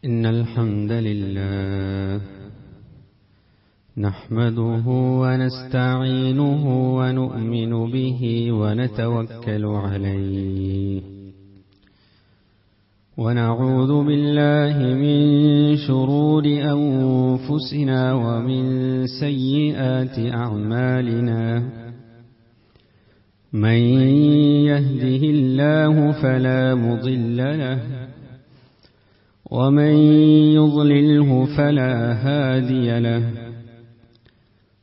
إن الحمد لله نحمده ونستعينه ونؤمن به ونتوكل عليه ونعوذ بالله من شرور أنفسنا ومن سيئات أعمالنا من يهده الله فلا مضل له ومن يضلله فلا هادي له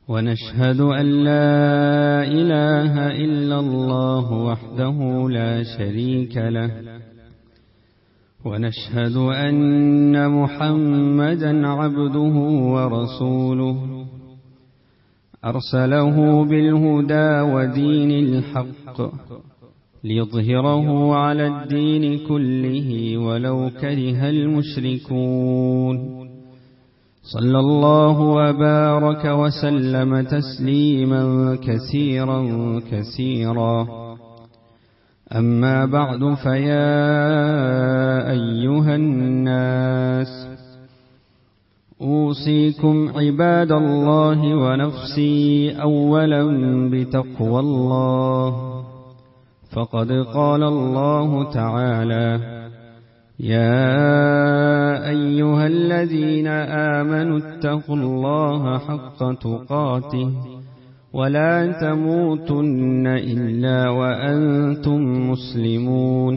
ونشهد أن لا إله إلا الله وحده لا شريك له ونشهد أن محمدا عبده ورسوله أرسله بالهدى ودين الحق ليظهره على الدين كله ولو كره المشركون صلى الله وبارك وسلم تسليما كثيرا كثيرا أما بعد فيا أيها الناس أوصيكم عباد الله ونفسي أولا بتقوى الله فقد قال الله تعالى يا أيها الذين آمنوا اتقوا الله حق تقاته ولا تموتن إلا وأنتم مسلمون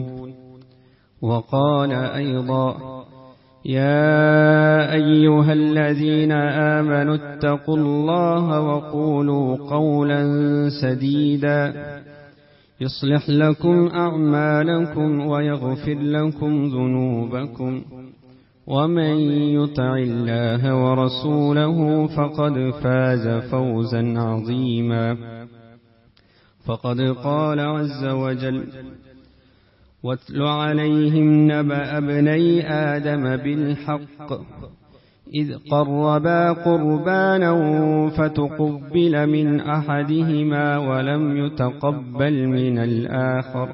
وقال أيضا يا أيها الذين آمنوا اتقوا الله وقولوا قولا سديدا يصلح لكم أعمالكم ويغفر لكم ذنوبكم ومن يطع الله ورسوله فقد فاز فوزا عظيما فقد قال عز وجل واتل عليهم نبأ ابني آدم بالحق إذ قربا قربانا فتقبل من أحدهما ولم يتقبل من الآخر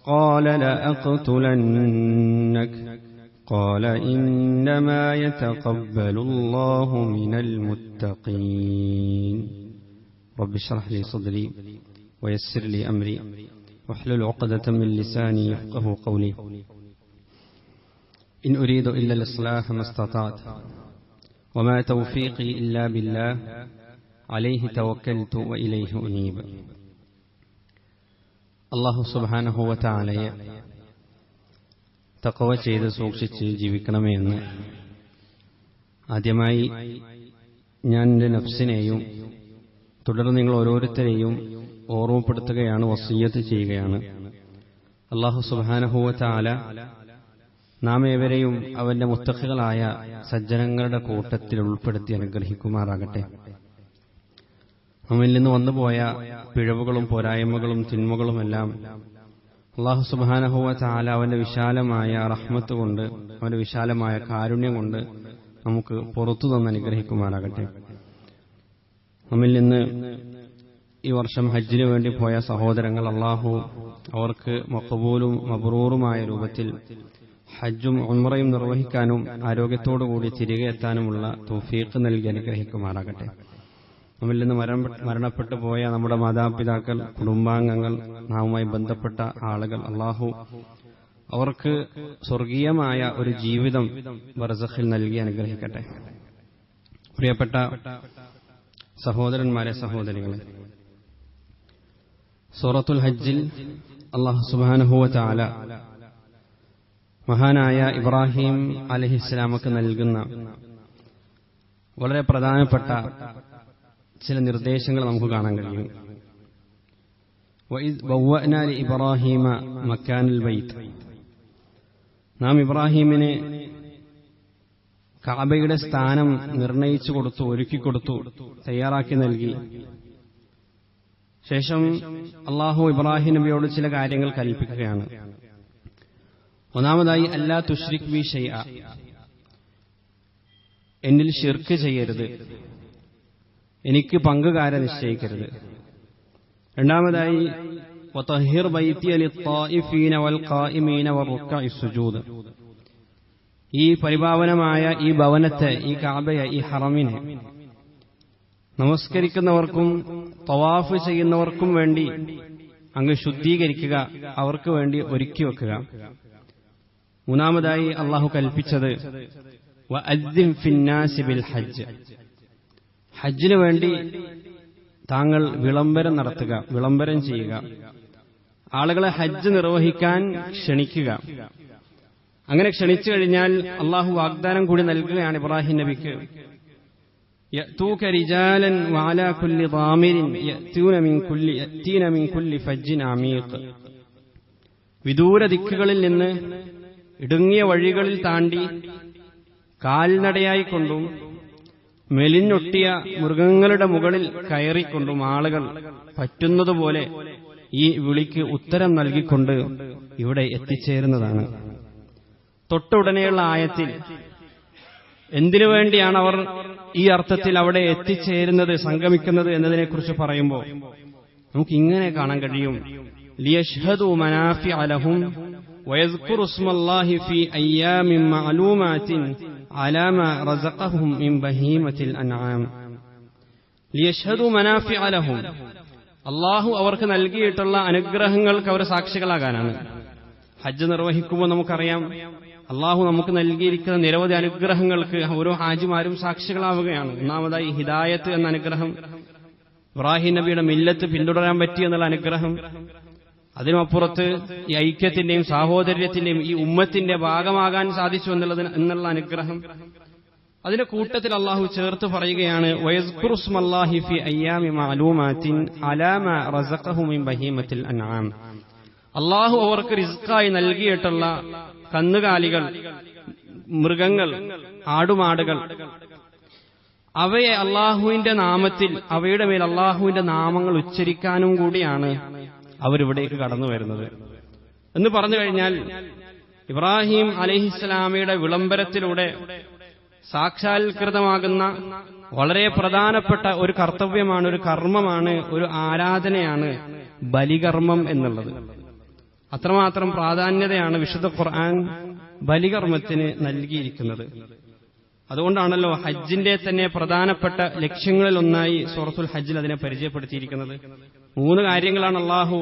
قال لأقتلنك قال إنما يتقبل الله من المتقين رب اشرح لي صدري ويسر لي أمري واحلل عقدة من لساني يفقه قولي إن أريد إلا الإصلاح ما استطعت وما توفيقي إلا بالله عليه توكلت وإليه أنيب. അല്ലാഹു സുബ്ഹാനഹു വ തആലയെ തഖ്വ ചെയ്ത് സൂക്ഷിച്ച് ജീവിക്കണമേ എന്ന് ആദ്യമായി ഞാൻ എൻ്റെ നഫ്സിനെയും തുടർന്ന് നിങ്ങൾ ഓരോരുത്തരെയും ഓർമ്മപ്പെടുത്തുകയാണ്, വസിയ്യത്ത് ചെയ്യുകയാണ്. അല്ലാഹു സുബ്ഹാനഹു വ തആല നാം ഏവരെയും അവന്റെ മുത്തഖികളായ സജ്ജനങ്ങളുടെ കൂട്ടത്തിൽ ഉൾപ്പെടുത്തി അനുഗ്രഹിക്കുമാറാകട്ടെ. നമ്മിൽ നിന്ന് വന്നുപോയ പിഴവുകളും പോരായ്മകളും തിന്മകളുമെല്ലാം അല്ലാഹു സുബ്ഹാനഹു വ തആല അവന്റെ വിശാലമായ റഹ്മത്ത് കൊണ്ട്, അവന്റെ വിശാലമായ കാരുണ്യം കൊണ്ട് നമുക്ക് പുറത്തു തന്ന് അനുഗ്രഹിക്കുമാറാകട്ടെ. നമ്മിൽ നിന്ന് ഈ വർഷം ഹജ്ജിന് വേണ്ടി പോയ സഹോദരങ്ങൾ അല്ലാഹു അവർക്ക് മഖബൂലും മബ്റൂറുമായ രൂപത്തിൽ ഹജ്ജും ഉംറയും നിർവഹിക്കാനും ആരോഗ്യത്തോടുകൂടി തിരികെ എത്താനുമുള്ള തൗഫീഖ് നൽകി അനുഗ്രഹിക്കുമാറാകട്ടെ. നമ്മിൽ നിന്ന് മരണപ്പെട്ടു പോയ നമ്മുടെ മാതാപിതാക്കൾ, കുടുംബാംഗങ്ങൾ, നാമുമായി ബന്ധപ്പെട്ട ആളുകൾ അല്ലാഹു അവർക്ക് സ്വർഗീയമായ ഒരു ജീവിതം ബർസഖിൽ നൽകി അനുഗ്രഹിക്കട്ടെ. പ്രിയപ്പെട്ട സഹോദരന്മാരെ, സഹോദരികളെ, സൂറത്തുൽ ഹജ്ജിൽ അല്ലാഹു സുബ്ഹാനഹു വ തആല മഹാനായ ഇബ്രാഹിം അലൈഹിസ്സലാമക്ക് നൽകുന്ന വളരെ പ്രധാനപ്പെട്ട ചില നിർദ്ദേശങ്ങൾ നമുക്ക് കാണാൻ കഴിയും. വഇദ് ബവ്വഅനാ ലിഇബ്രാഹീമ മക്കാനൽ ബൈത്ത്, നാം ഇബ്രാഹിമിനെ കഅബയുടെ സ്ഥാനം നിർണയിച്ചു കൊടുത്തു, ഒരുക്കിക്കൊടുത്തു, തയ്യാറാക്കി നൽകി. ശേഷം അല്ലാഹു ഇബ്രാഹിം നബിയോട് ചില കാര്യങ്ങൾ കൽപ്പിക്കുകയാണ്. ഒന്നാമതായി അല്ലാ തുശ്രിക് ബി ഷൈഅ, എന്നിൽ ശിർക്ക് ചെയ്യരുത്, എനിക്ക് പങ്കുകാരെ നിശ്ചയിക്കരുത്. രണ്ടാമതായി വതഹിർ ബൈതിയ ലിത്തായിഫീന വൽഖായിമീന വറുക്കഇ സുജൂദ്, ഈ പരിപാവനമായ ഈ ഭവനത്തെ, ഈ കഅബയെ, ഈ ഹറമിനെ നമസ്കരിക്കുന്നവർക്കും തവാഫ് ചെയ്യുന്നവർക്കും വേണ്ടി അങ്ങ് ശുദ്ധീകരിക്കുക, അവർക്ക് വേണ്ടി ഒരുക്കി വെക്കുക. മൂന്നാമതായി അള്ളാഹു കൽപ്പിച്ചത് വഅദ്ദിൻ ഫിന്നാസി ബിൽ ഹജ്ജ്, ഹജ്ജിനു വേണ്ടി താങ്കൾ വിളംബരം നടത്തുക, വിളംബരം ചെയ്യുക, ആളുകളെ ഹജ്ജ് നിർവഹിക്കാൻ ക്ഷണിക്കുക. അങ്ങനെ ക്ഷണിച്ചു കഴിഞ്ഞാൽ അള്ളാഹു വാഗ്ദാനം കൂടി നൽകുകയാണ് ഇബ്രാഹിം നബിക്ക്. യഅ്തൂക റിജാലൻ വഅലാ കുല്ലി ളാമിരിൻ യഅ്തൂന മിൻ കുല്ലി ഫജ്ജിൻ അമീഖ്, വിദൂര ദിക്കുകളിൽ നിന്ന് ഇടുങ്ങിയ വഴികളിൽ താണ്ടി കാൽനടയായിക്കൊണ്ടും മെലിഞ്ഞൊട്ടിയ മൃഗങ്ങളുടെ മുകളിൽ കയറിക്കൊണ്ടും ആളുകൾ പറ്റുന്നതുപോലെ ഈ വിളിക്ക് ഉത്തരം നൽകിക്കൊണ്ട് ഇവിടെ എത്തിച്ചേരുന്നതാണ്. തൊട്ടുടനെയുള്ള ആയത്തിൽ എന്തിനു വേണ്ടിയാണ് അവർ ഈ അർത്ഥത്തിൽ അവിടെ എത്തിച്ചേരുന്നത്, സംഗമിക്കുന്നത് എന്നതിനെക്കുറിച്ച് പറയുമ്പോൾ നമുക്ക് ഇങ്ങനെ കാണാൻ കഴിയും. ലിയശ്ഹദു മനാഫിഅ ലഹും വയദ്കുറു ഇസ്മല്ലാഹി ഫീ അയ്യാമിൻ മഅലൂമാത്തിൻ അലാ മാ റസഖഹും മിൻ ബഹീമത്തിൽ അൻആം. ലിയശ്ഹദു മനാഫിഅ ലഹും, അല്ലാഹു അവർക്ക് നൽകിയിട്ടുള്ള അനുഗ്രഹങ്ങൾക്ക് അവർ സാക്ഷികളാകാനാണ്. ഹജ്ജ് നിർവഹിക്കുമ്പോൾ നമുക്കറിയാം, അള്ളാഹു നമുക്ക് നൽകിയിരിക്കുന്ന നിരവധി അനുഗ്രഹങ്ങൾക്ക് ഓരോ ഹാജിമാരും സാക്ഷികളാവുകയാണ്. ഒന്നാമതായി ഹിദായത്ത് എന്ന അനുഗ്രഹം, ഇബ്രാഹിം നബിയുടെ മില്ലത്ത് പിന്തുടരാൻ പറ്റി എന്നുള്ള അനുഗ്രഹം, അതിനുമപ്പുറത്ത് ഈ ഐക്യത്തിന്റെയും സാഹോദര്യത്തിന്റെയും ഈ ഉമ്മത്തിന്റെ ഭാഗമാകാൻ സാധിച്ചു എന്നുള്ള അനുഗ്രഹം. അതിന്റെ കൂട്ടത്തിൽ അള്ളാഹു ചേർത്ത് പറയുകയാണ് വയസ്കുറു ഇസ്മല്ലാഹി ഫീ അയ്യാമി മഅലൂമാത്തിൻ അലാ മാ റസഖഹും മിൻ ബഹീമത്തിൽ അൻആം. അള്ളാഹു അവർക്ക് റിസ്ക്കായി നൽകിയിട്ടുള്ള കന്നുകാലികൾ, മൃഗങ്ങൾ, ആടുമാടുകൾ, അവയെ അള്ളാഹുവിന്റെ നാമത്തിൽ, അവയുടെ മേൽ അള്ളാഹുവിന്റെ നാമങ്ങൾ ഉച്ചരിക്കാനും കൂടിയാണ് അവരിവിടേക്ക് കടന്നു വരുന്നത് എന്ന് പറഞ്ഞു കഴിഞ്ഞാൽ, ഇബ്രാഹിം അലൈഹിസ്സലാമയുടെ വിളംബരത്തിലൂടെ സാക്ഷാത്കൃതമാകുന്ന വളരെ പ്രധാനപ്പെട്ട ഒരു കർത്തവ്യമാണ്, ഒരു കർമ്മമാണ്, ഒരു ആരാധനയാണ് ബലികർമ്മം എന്നുള്ളത്. അത്രമാത്രം പ്രാധാന്യതയാണ് വിശുദ്ധ ഖുർആൻ ബലികർമ്മത്തിന് നൽകിയിരിക്കുന്നത്. അതുകൊണ്ടാണല്ലോ ഹജ്ജിന്റെ തന്നെ പ്രധാനപ്പെട്ട ലക്ഷ്യങ്ങളിൽ ഒന്നായി സൂറത്തുൽ ഹജ്ജിൽ അതിനെ പരിചയപ്പെടുത്തിയിരിക്കുന്നത്. 3 കാര്യങ്ങളാണ് അള്ളാഹു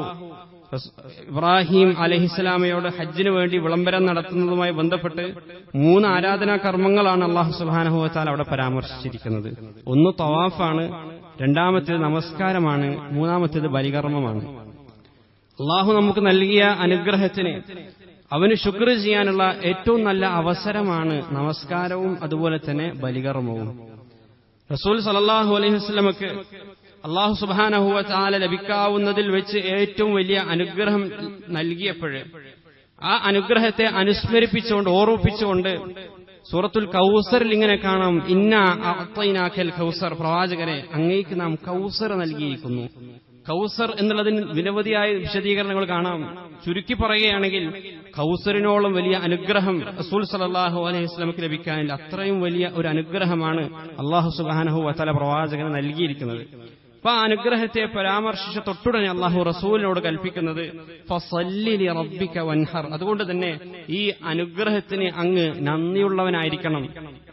ഇബ്രാഹിം അലൈഹിസ്സലാമയോട് ഹജ്ജിനു വേണ്ടി വിളംബരം നടത്തുന്നതുമായി ബന്ധപ്പെട്ട് 3 ആരാധനാ കർമ്മങ്ങളാണ് അള്ളാഹു സുബ്ഹാനഹു വ തആല അവിടെ പരാമർശിച്ചിരിക്കുന്നത്. ഒന്ന് തവാഫാണ്, രണ്ടാമത്തേത് നമസ്കാരമാണ്, മൂന്നാമത്തേത് ബലികർമ്മമാണ്. അള്ളാഹു നമുക്ക് നൽകിയ അനുഗ്രഹത്തിന് അവന് ശുക്ർ ചെയ്യാനുള്ള ഏറ്റവും നല്ല അവസരമാണ് നമസ്കാരവും അതുപോലെ തന്നെ ബലികർമ്മവും. റസൂൽ സല്ലല്ലാഹു അലൈഹി വസല്ലമക്ക് അള്ളാഹു സുബ്ഹാനഹു വ തആല ലഭിക്കാവുന്നതിൽ വെച്ച് ഏറ്റവും വലിയ അനുഗ്രഹം നൽകിയപ്പോൾ ആ അനുഗ്രഹത്തെ അനുസ്മരിപ്പിച്ചുകൊണ്ട്, ഓർമ്മിപ്പിച്ചുകൊണ്ട് സൂറത്തുൽ കൗസറിൽ ഇങ്ങനെ കാണാം, ഇന്നാ അഅ്തൈനാകൽ കൗസർ, പ്രവാചകരെ അങ്ങേക്ക് നാം കൗസർ നൽകിയിരിക്കുന്നു. കൗസർ എന്നുള്ളതിന് നിരവധിയായ വിശദീകരണങ്ങൾ കാണാം. ചുരുക്കി പറയുകയാണെങ്കിൽ കൗസറിനോളം വലിയ അനുഗ്രഹം റസൂൽ സല്ലല്ലാഹു അലൈഹി വസല്ലമക്ക് ലഭിക്കാനില്ല. അത്രയും വലിയ ഒരു അനുഗ്രഹമാണ് അല്ലാഹു സുബ്ഹാനഹു വ തആല പ്രവാചകന് നൽകിയിരിക്കുന്നത്. അപ്പൊ ആ അനുഗ്രഹത്തെ പരാമർശിച്ച തൊട്ടുടനെ അല്ലാഹു റസൂലിനോട് കൽപ്പിക്കുന്നത് ഫസല്ലി ലിറബ്ബിക വൻഹർ. അതുകൊണ്ട് തന്നെ ഈ അനുഗ്രഹത്തിന് അങ്ങ് നന്ദിയുള്ളവനായിരിക്കണം.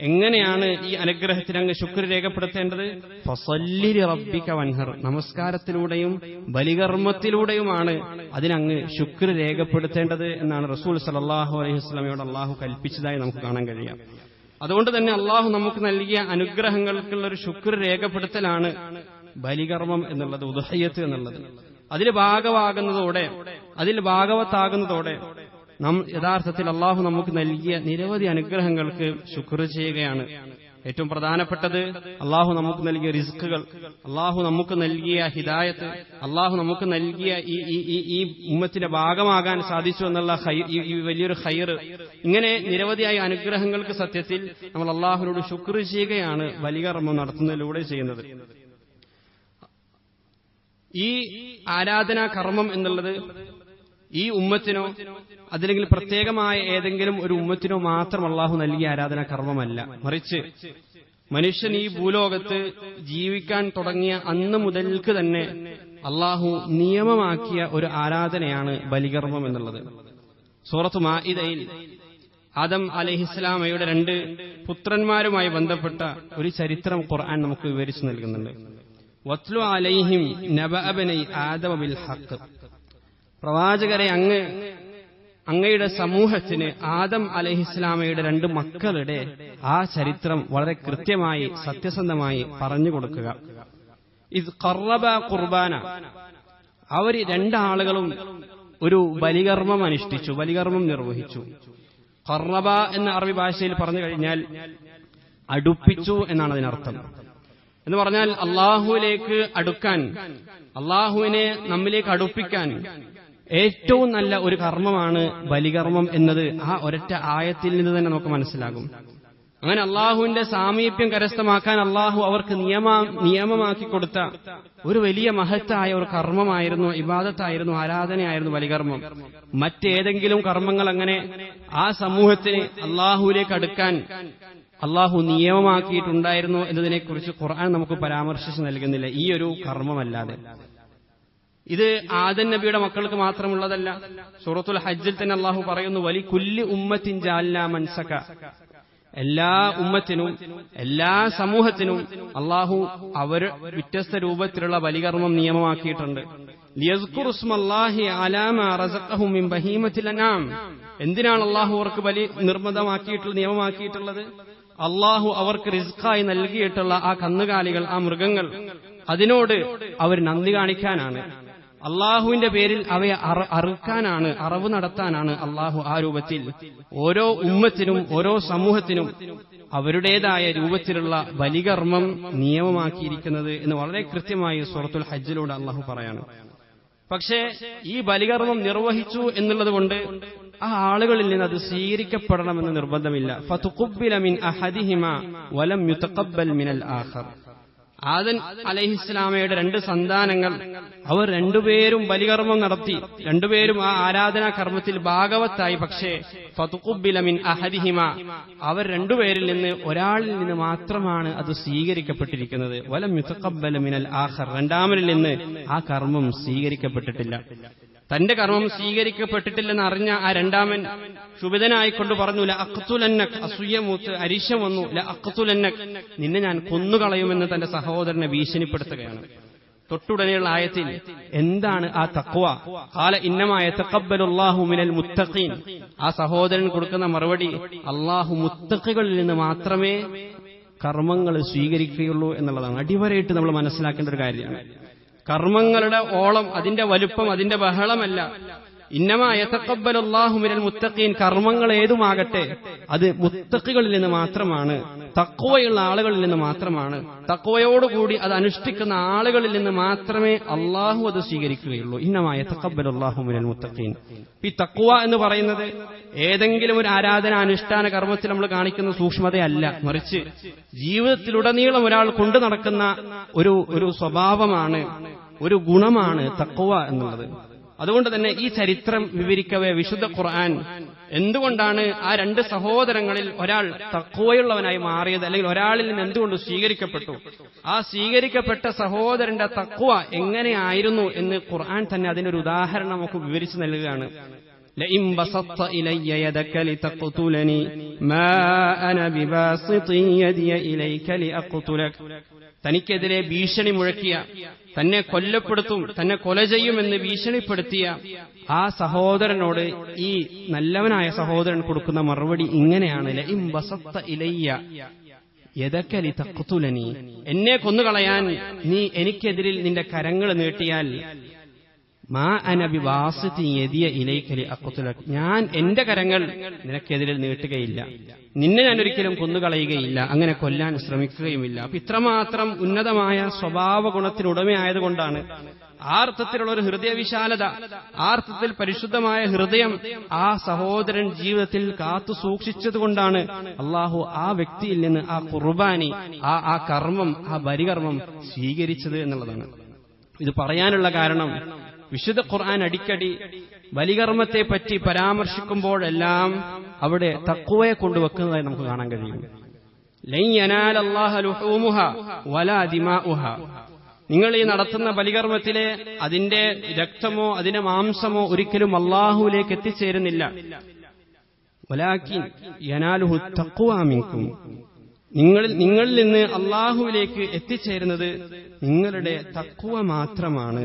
എങ്ങനെയാണ് ഈ അനുഗ്രഹത്തിന് അങ്ങ് ശുക്ർ രേഖപ്പെടുത്തേണ്ടത്? ഫസല്ലി ലിറബ്ബിക വൻഹർ, നമസ്കാരത്തിലൂടെയും ബലികർമ്മത്തിലൂടെയുമാണ് അതിനങ്ങ് ശുക്ർ രേഖപ്പെടുത്തേണ്ടത് എന്നാണ് റസൂൽ സല്ലല്ലാഹു അലൈഹി വസല്ലമയോട് അല്ലാഹു കൽപ്പിച്ചതായി നമുക്ക് കാണാൻ കഴിയാം. അതുകൊണ്ട് തന്നെ അല്ലാഹു നമുക്ക് നൽകിയ അനുഗ്രഹങ്ങൾക്കുള്ള ഒരു ശുക്ർ രേഖപ്പെടുത്തലാണ് ബലികർമ്മം എന്നുള്ളത്, ഉദ്ഹിയ്യത്ത് എന്നുള്ളത്. അതിൽ ഭാഗമാകുന്നതോടെ, അതിൽ ഭാഗവത്താകുന്നതോടെ നാം യഥാർത്ഥത്തിൽ അള്ളാഹു നമുക്ക് നൽകിയ നിരവധി അനുഗ്രഹങ്ങൾക്ക് ശുക്ർ ചെയ്യുകയാണ്. ഏറ്റവും പ്രധാനപ്പെട്ടത് അള്ളാഹു നമുക്ക് നൽകിയ റിസ്കുകൾ, അള്ളാഹു നമുക്ക് നൽകിയ ഹിദായത്ത്, അള്ളാഹു നമുക്ക് നൽകിയ ഈ ഉമ്മത്തിന്റെ ഭാഗമാകാൻ സാധിച്ചു എന്നുള്ള ഈ വലിയൊരു ഖൈർ. ഇങ്ങനെ നിരവധിയായ അനുഗ്രഹങ്ങൾക്ക് സത്യത്തിൽ നമ്മൾ അള്ളാഹുവിനോട് ശുക്ർ ചെയ്യുകയാണ് ബലികർമ്മം നടത്തുന്നതിലൂടെ ചെയ്യുന്നത്. ഈ ആരാധനാ കർമ്മം എന്നുള്ളത് ഈ ഉമ്മത്തിനോ അതല്ലെങ്കിൽ പ്രത്യേകമായ ഏതെങ്കിലും ഒരു ഉമ്മത്തിനോ മാത്രം അള്ളാഹു നൽകിയ ആരാധനാ കർമ്മമല്ല. മറിച്ച് മനുഷ്യൻ ഈ ഭൂലോകത്ത് ജീവിക്കാൻ തുടങ്ങിയ അന്ന് മുതൽക്ക് തന്നെ അള്ളാഹു നിയമമാക്കിയ ഒരു ആരാധനയാണ് ബലികർമ്മം എന്നുള്ളത്. സൂറത്ത് മാഇദയിൽ ആദം അലൈഹിസ്സലാമയുടെ 2 പുത്രന്മാരുമായി ബന്ധപ്പെട്ട ഒരു ചരിത്രം ഖുർആൻ നമുക്ക് വിവരിച്ചു നൽകുന്നുണ്ട്. വത്ലു അലൈഹിം നബഅ ബനി ആദമ ബിൽ ഹഖ്. പ്രവാചകരെ, അങ്ങയുടെ സമൂഹത്തിന് ആദം അലൈഹിസ്സലാമയുടെ 2 മക്കളുടെ ആ ചരിത്രം വളരെ കൃത്യമായി സത്യസന്ധമായി പറഞ്ഞു കൊടുക്കുക. ഇത് ഖറബ ഖുർബാന. അവർ 2 ആളുകളും ഒരു ബലികർമ്മം അനുഷ്ഠിച്ചു, ബലികർമ്മം നിർവഹിച്ചു. ഖറബ എന്ന അറബി ഭാഷയിൽ പറഞ്ഞു കഴിഞ്ഞാൽ അടുപ്പിച്ചു എന്നാണ് അതിനർത്ഥം. എന്ന് പറഞ്ഞാൽ അള്ളാഹുവിലേക്ക് അടുക്കാൻ, അള്ളാഹുവിനെ നമ്മിലേക്ക് അടുപ്പിക്കാൻ ഏറ്റവും നല്ല ഒരു കർമ്മമാണ് ബലികർമ്മം എന്നത് ആ ഒരൊറ്റ ആയത്തിൽ നിന്ന് തന്നെ നമുക്ക് മനസ്സിലാകും. അങ്ങനെ അള്ളാഹുവിന്റെ സാമീപ്യം കരസ്ഥമാക്കാൻ അള്ളാഹു അവർക്ക് നിയമമാക്കി കൊടുത്ത ഒരു വലിയ മഹത്തായ ഒരു കർമ്മമായിരുന്നു, ഇബാദത്തായിരുന്നു, ആരാധനയായിരുന്നു ബലികർമ്മം. മറ്റേതെങ്കിലും കർമ്മങ്ങൾ അങ്ങനെ ആ സമൂഹത്തിന് അള്ളാഹുവിലേക്ക് അടുക്കാൻ അള്ളാഹു നിയമമാക്കിയിട്ടുണ്ടായിരുന്നു എന്നതിനെക്കുറിച്ച് ഖുർആൻ നമുക്ക് പരാമർശിച്ച് നൽകുന്നില്ല, ഈ ഒരു കർമ്മമല്ലാതെ. ഇത് ആദം നബിയുടെ മക്കൾക്ക് മാത്രമുള്ളതല്ല. സൂറത്തുൽ ഹജ്ജിൽ തന്നെ അള്ളാഹു പറയുന്നു, വലി കുല്ലി ഉമ്മത്തിൻ ജഅൽനാ മൻസക. എല്ലാ ഉമ്മത്തിനും, എല്ലാ സമൂഹത്തിനും അള്ളാഹു അവർ വ്യത്യസ്ത രൂപത്തിലുള്ള ബലികർമ്മം നിയമമാക്കിയിട്ടുണ്ട്. ലിയസ്കുറു ഇസ്മല്ലാഹി അലാ മാ റസഖഹും മിൻ ബഹീമത്തിൽ അൻആം. എന്തിനാണ് അള്ളാഹു അവർക്ക് ബലി നിയമമാക്കിയിട്ടുള്ളത്? അള്ളാഹു അവർക്ക് റിസ്ഖായി നൽകിയിട്ടുള്ള ആ കന്നുകാലികൾ, ആ മൃഗങ്ങൾ, അതിനോട് അവർ നന്ദി കാണിക്കാനാണ്. അള്ളാഹുവിന്റെ പേരിൽ അവയെ അറുക്കാനാണ്, അറവ് നടത്താനാണ് അള്ളാഹു ആ രൂപത്തിൽ ഓരോ ഉമ്മത്തിനും ഓരോ സമൂഹത്തിനും അവരുടേതായ രൂപത്തിലുള്ള ബലികർമ്മം നിയമമാക്കിയിരിക്കുന്നത് എന്ന് വളരെ കൃത്യമായി സൂറത്തുൽ ഹജ്ജിലൂടെ അള്ളാഹു പറയാണ്. പക്ഷേ ഈ ബലികർമ്മം നിർവഹിച്ചു എന്നുള്ളതുകൊണ്ട് ആ ആളുകളിൽ നിന്ന് അത് സ്വീകരിക്കപ്പെടണമെന്ന് നിർബന്ധമില്ല. ഫതുഖുബ്ബില മിൻ അഹദിഹിമാ വലം യുതഖബ്ബൽ മിനൽ ആഖർ. ആദം അലൈഹിസ്സലാമയുടെ 2 സന്താനങ്ങൾ, അവർ 2 പേരും ബലികർമ്മം നടത്തി, 2 പേരും ആ ആരാധനാ കർമ്മത്തിൽ ഭാഗവത്തായി. പക്ഷേ ഫതുഖുബ്ബില മിൻ അഹദിഹിമാ, അവർ 2 പേരിൽ നിന്ന് ഒരാളിൽ നിന്ന് മാത്രമാണ് അത് സ്വീകരിക്കപ്പെട്ടിരിക്കുന്നത്. വലം യുതഖബ്ബൽ മിനൽ ആഖർ, രണ്ടാമനിൽ നിന്ന് ആ കർമ്മം സ്വീകരിക്കപ്പെട്ടിട്ടില്ല. തന്റെ കർമ്മം സ്വീകരിക്കപ്പെട്ടിട്ടില്ലെന്ന് അറിഞ്ഞ ആ രണ്ടാമൻ ക്ഷുഭിതനായിക്കൊണ്ട് പറഞ്ഞു, ല അഖ്തുലന്നക്, അസൂയമൂത്ത് അരിശം വന്നു, ല അഖ്തുലന്നക്, നിന്നെ ഞാൻ കൊന്നുകളയുമെന്ന് തന്റെ സഹോദരനെ ഭീഷണിപ്പെടുത്തുകയാണ്. തൊട്ടുടനെയുള്ള ആയത്തിൽ എന്താണ് ആ തഖ്വ? ഖാല ഇന്നമാ യതഖബ്ബലുല്ലാഹു മിനൽ മുത്തഖീൻ. ആ സഹോദരൻ കൊടുക്കുന്ന മറുപടി, അല്ലാഹു മുത്തഖികളിൽ നിന്ന് മാത്രമേ കർമ്മങ്ങൾ സ്വീകരിക്കുകയുള്ളൂ എന്നുള്ളതാണ്. അടിവരയിട്ട് നമ്മൾ മനസ്സിലാക്കേണ്ട ഒരു കാര്യമാണ്. കർമ്മങ്ങളുടെ ഓളം, അതിന്റെ വലുപ്പം, അതിന്റെ ബഹളമല്ല. ഇന്നമാ യതഖബ്ബലുല്ലാഹു മിനൽ മുത്തഖീൻ, കർമ്മങ്ങൾ ഏതുമാകട്ടെ അത് മുത്തഖികളിൽ നിന്ന് മാത്രമാണ്, തഖ്വയുള്ള ആളുകളിൽ നിന്ന് മാത്രമാണ്, തഖ്വയോടുകൂടി അത് അനുഷ്ഠിക്കുന്ന ആളുകളിൽ നിന്ന് മാത്രമേ അള്ളാഹു അത് സ്വീകരിക്കുകയുള്ളൂ. ഇന്നമാ യതഖബ്ബലുല്ലാഹു മിനൽ മുത്തഖീൻ. ഈ തഖ്വ എന്ന് പറയുന്നത് ഏതെങ്കിലും ഒരു ആരാധന അനുഷ്ഠാന കർമ്മത്തിൽ നമ്മൾ കാണിക്കുന്ന സൂക്ഷ്മതയല്ല, മറിച്ച് ജീവിതത്തിലുടനീളം ഒരാൾ കൊണ്ടു നടക്കുന്ന ഒരു സ്വഭാവമാണ്, ഒരു ഗുണമാണ് തഖ്വ എന്നുള്ളത്. അതുകൊണ്ട് തന്നെ ഈ ചരിത്രം വിവരിക്കവേ വിശുദ്ധ ഖുർആൻ എന്തുകൊണ്ടാണ് ആ 2 സഹോദരങ്ങളിൽ ഒരാൾ തഖ്വയുള്ളവനായി മാറിയത്, അല്ലെങ്കിൽ ഒരാളിൽ നിന്ന് എന്തുകൊണ്ട് സ്വീകരിക്കപ്പെട്ടു, ആ സ്വീകരിക്കപ്പെട്ട സഹോദരന്റെ തഖ്വ എങ്ങനെയായിരുന്നു എന്ന് ഖുർആൻ തന്നെ അതിനൊരു ഉദാഹരണം നമുക്ക് വിവരിച്ചു നൽകുകയാണ്. ലഇൻ ബസത്ത ഇലയ്യ യദക ലിതഖ്തുലനി മാ അന ബിബാസിതി യദിയ ഇലൈക ലിഅഖ്തുലക. തനിക്കെതിരെ ഭീഷണി മുഴക്കിയ, തന്നെ കൊല്ലപ്പെടുത്തും, തന്നെ കൊല ചെയ്യുമെന്ന് ഭീഷണിപ്പെടുത്തിയ ആ സഹോദരനോട് ഈ നല്ലവനായ സഹോദരൻ കൊടുക്കുന്ന മറുപടി ഇങ്ങനെയാണ്, ലഇൻ ബസത്ത ഇലയ്യ യദക ലിതഖ്തുലനി, എന്നെ കൊന്നുകളയാൻ നീ എനിക്കെതിരിൽ നിന്റെ കരങ്ങൾ നീട്ടിയാൽ, മാ അന ബിബാസിതി യദിയ ഇലൈക ലിഅഖ്തുലക, ഞാൻ എന്റെ കരങ്ങൾ നിനക്കെതിരിൽ നീട്ടുകയില്ല, നിന്നെ ഞാൻ ഒരിക്കലും കൊന്നുകളയുകയില്ല, അങ്ങനെ കൊല്ലാൻ ശ്രമിക്കുകയുമില്ല. അപ്പൊ ഇത്രമാത്രം ഉന്നതമായ സ്വഭാവ ഗുണത്തിനുടമയായതുകൊണ്ടാണ്, ആ അർത്ഥത്തിലുള്ള ഒരു ഹൃദയവിശാലത, ആ അർത്ഥത്തിൽ പരിശുദ്ധമായ ഹൃദയം ആ സഹോദരൻ ജീവിതത്തിൽ കാത്തു സൂക്ഷിച്ചതുകൊണ്ടാണ് അള്ളാഹു ആ വ്യക്തിയിൽ നിന്ന് ആ ഖുർബാനി, ആ കർമ്മം, ആ ബലികർമ്മം സ്വീകരിച്ചത് എന്നുള്ളതാണ്. ഇത് പറയാനുള്ള കാരണം, വിശുദ്ധ ഖുർആൻ അടിക്കടി ബലികർമ്മത്തെ പറ്റി പരാമർശിക്കുമ്പോഴെല്ലാം അവിടെ തഖ്വയെ കൊണ്ടുവെക്കുന്നതായി നമുക്ക് കാണാൻ കഴിയും. ലൻ യനാലല്ലാഹ ലുഹൂമുഹാ വലാ ദിമാഉഹാ, നിങ്ങൾ ഈ നടത്തുന്ന ബലികർമ്മത്തിലെ അതിന്റെ രക്തമോ അതിന്റെ മാംസമോ ഒരിക്കലും അള്ളാഹുവിലേക്ക് എത്തിച്ചേരുന്നില്ല. വലാകിൻ യനാലുഹു തഖ്വ മിൻകും, നിങ്ങളിൽ നിന്ന് അല്ലാഹുവിലേക്ക് എത്തിച്ചേരുന്നത് നിങ്ങളുടെ തഖ്വ മാത്രമാണ്,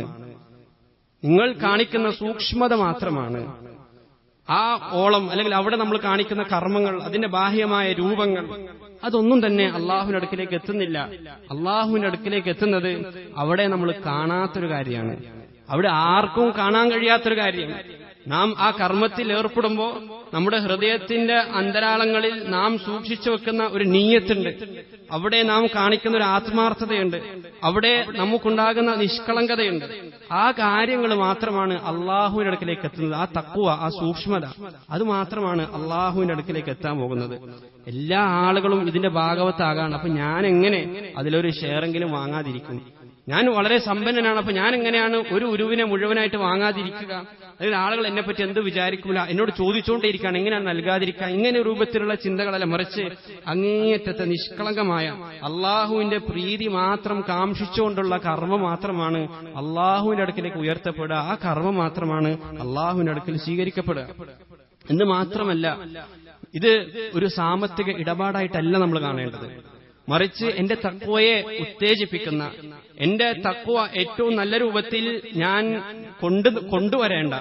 നിങ്ങൾ കാണിക്കുന്ന സൂക്ഷ്മത മാത്രമാണ്. ആ ഓളം അല്ലെങ്കിൽ അവിടെ നമ്മൾ കാണിക്കുന്ന കർമ്മങ്ങൾ, അതിന്റെ ബാഹ്യമായ രൂപങ്ങൾ, അതൊന്നും തന്നെ അള്ളാഹുവിന്റെ അടുക്കിലേക്ക് എത്തുന്നില്ല. അള്ളാഹുവിന്റെ അടുക്കിലേക്ക് എത്തുന്നത് അവിടെ നമ്മൾ കാണാത്തൊരു കാര്യമാണ്, അവിടെ ആർക്കും കാണാൻ കഴിയാത്തൊരു കാര്യം. നാം ആ കർമ്മത്തിൽ ഏർപ്പെടുമ്പോൾ നമ്മുടെ ഹൃദയത്തിന്റെ അന്തരാളങ്ങളിൽ നാം സൂക്ഷിച്ചു വെക്കുന്ന ഒരു നീയത്തുണ്ട്, അവിടെ നാം കാണിക്കുന്ന ഒരു ആത്മാർത്ഥതയുണ്ട്, അവിടെ നമുക്കുണ്ടാകുന്ന നിഷ്കളങ്കതയുണ്ട്. ആ കാര്യങ്ങൾ മാത്രമാണ് അള്ളാഹുവിന്റെ അടുക്കിലേക്ക് എത്തുന്നത്. ആ തഖ്വ, ആ സൂക്ഷ്മത, അത് മാത്രമാണ് അള്ളാഹുവിന്റെ അടുക്കിലേക്ക് എത്താൻ പോകുന്നത്. എല്ലാ ആളുകളും ഇതിന്റെ ഭാഗവത്താകാണ്. അപ്പൊ ഞാൻ എങ്ങനെ അതിലൊരു ഷെയറെങ്കിലും വാങ്ങാതിരിക്കും? ഞാൻ വളരെ സമ്പന്നനാണ്, അപ്പൊ ഞാൻ എങ്ങനെയാണ് ഒരു ഉരുവിനെ മുഴുവനായിട്ട് വാങ്ങാതിരിക്കുക? അല്ലെങ്കിൽ ആളുകൾ എന്നെപ്പറ്റി എന്ത് വിചാരിക്കില്ല, എന്നോട് ചോദിച്ചുകൊണ്ടേയിരിക്കുകയാണ് എങ്ങനെയാണ് നൽകാതിരിക്കുക? ഇങ്ങനെ രൂപത്തിലുള്ള ചിന്തകളല്ല, മറിച്ച് അങ്ങേയറ്റത്തെ നിഷ്കളങ്കമായ അള്ളാഹുവിന്റെ പ്രീതി മാത്രം കാംക്ഷിച്ചുകൊണ്ടുള്ള കർമ്മം മാത്രമാണ് അള്ളാഹുവിന്റെ അടുക്കിലേക്ക് ഉയർത്തപ്പെടുക. ആ കർമ്മം മാത്രമാണ് അള്ളാഹുവിന്റെ അടുക്കൽ സ്വീകരിക്കപ്പെടുക. എന്ന് മാത്രമല്ല, ഇത് ഒരു സാമ്പത്തിക ഇടപാടായിട്ടല്ല നമ്മൾ കാണേണ്ടത്, മറിച്ച് എന്റെ തഖ്വയെ ഉത്തേജിപ്പിക്കുന്ന, എന്റെ തഖ്വ ഏറ്റവും നല്ല രൂപത്തിൽ ഞാൻ കൊണ്ടുവരേണ്ട,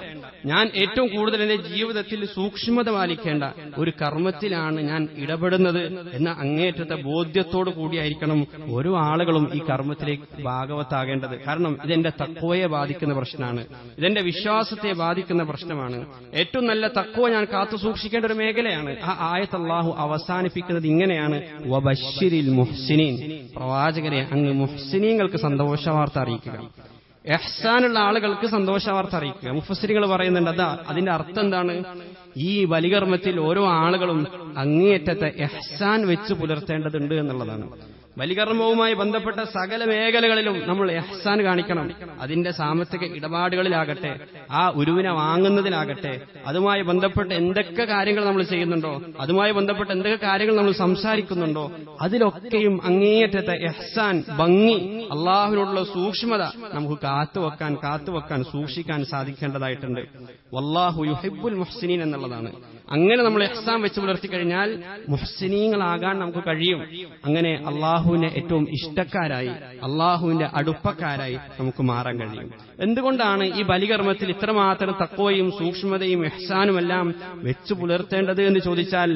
ഞാൻ ഏറ്റവും കൂടുതൽ എന്റെ ജീവിതത്തിൽ സൂക്ഷ്മത പാലിക്കേണ്ട ഒരു കർമ്മത്തിലാണ് ഞാൻ ഇടപെടുന്നത് എന്ന അങ്ങേയറ്റത്തെ ബോധ്യത്തോടു കൂടിയായിരിക്കണം ഓരോ ആളുകളും ഈ കർമ്മത്തിലേക്ക് ഭാഗവത്താകേണ്ടത്. കാരണം ഇതെന്റെ തഖ്വയെ ബാധിക്കുന്ന പ്രശ്നമാണ്, ഇതെന്റെ വിശ്വാസത്തെ ബാധിക്കുന്ന പ്രശ്നമാണ്. ഏറ്റവും നല്ല തഖ്വ ഞാൻ കാത്തു സൂക്ഷിക്കേണ്ട ഒരു മേഖലയാണ്. ആ ആയത്ത് അല്ലാഹു അവസാനിപ്പിക്കുന്നത് ഇങ്ങനെയാണ്: വബശ്ശിരിൽ മുഹ്സിനീൻ, പ്രവാചകരെ അങ്ങ് മുഹ്സിനീങ്ങൾക്ക് സന്തോഷവാർത്ത അറിയിക്കുക, ഇഹ്സാനുള്ള ആളുകൾക്ക് സന്തോഷവാർത്ത അറിയിക്കുക. മുഫസ്സിറുകൾ പറയുന്നുണ്ട്, അതാ അതിന്റെ അർത്ഥം എന്താണ്? ഈ ബലികർമ്മത്തിൽ ഓരോ ആളുകളും അങ്ങേയറ്റത്തെ ഇഹ്സാൻ വെച്ച് പുലർത്തേണ്ടതുണ്ട് എന്നുള്ളതാണ്. ബലികർമ്മവുമായി ബന്ധപ്പെട്ട സകല മേഖലകളിലും നമ്മൾ ഇഹ്സാൻ കാണിക്കണം. അതിന്റെ സാമ്പത്തിക ഇടപാടുകളിലാകട്ടെ, ആ ഉരുവിനെ വാങ്ങുന്നതിലാകട്ടെ, അതുമായി ബന്ധപ്പെട്ട് എന്തൊക്കെ കാര്യങ്ങൾ നമ്മൾ ചെയ്യുന്നുണ്ടോ, അതുമായി ബന്ധപ്പെട്ട് എന്തൊക്കെ കാര്യങ്ങൾ നമ്മൾ സംസാരിക്കുന്നുണ്ടോ, അതിലൊക്കെയും അങ്ങേയറ്റത്തെ ഇഹ്സാൻ, ഭംഗി, അള്ളാഹുവിനോടുള്ള സൂക്ഷ്മത നമുക്ക് കാത്തുവെക്കാൻ സൂക്ഷിക്കാൻ സാധിക്കേണ്ടതായിട്ടുണ്ട്. വല്ലാഹു യുഹിബ്ബുൽ മുഹ്സിനീൻ എന്നുള്ളതാണ്. അങ്ങനെ നമ്മൾ ഇഹ്സാൻ വെച്ച് പുലർത്തിക്കഴിഞ്ഞാൽ മുഹ്സിനീങ്ങളാകാൻ നമുക്ക് കഴിയും. അങ്ങനെ അള്ളാഹുവിന്റെ ഏറ്റവും ഇഷ്ടക്കാരായി, അള്ളാഹുവിന്റെ അടുപ്പക്കാരായി നമുക്ക് മാറാൻ കഴിയും. എന്തുകൊണ്ടാണ് ഈ ബലികർമ്മത്തിൽ ഇത്രമാത്രം തഖ്വയും സൂക്ഷ്മതയും ഇഹ്സാനുമെല്ലാം വെച്ചു പുലർത്തേണ്ടത് എന്ന് ചോദിച്ചാൽ,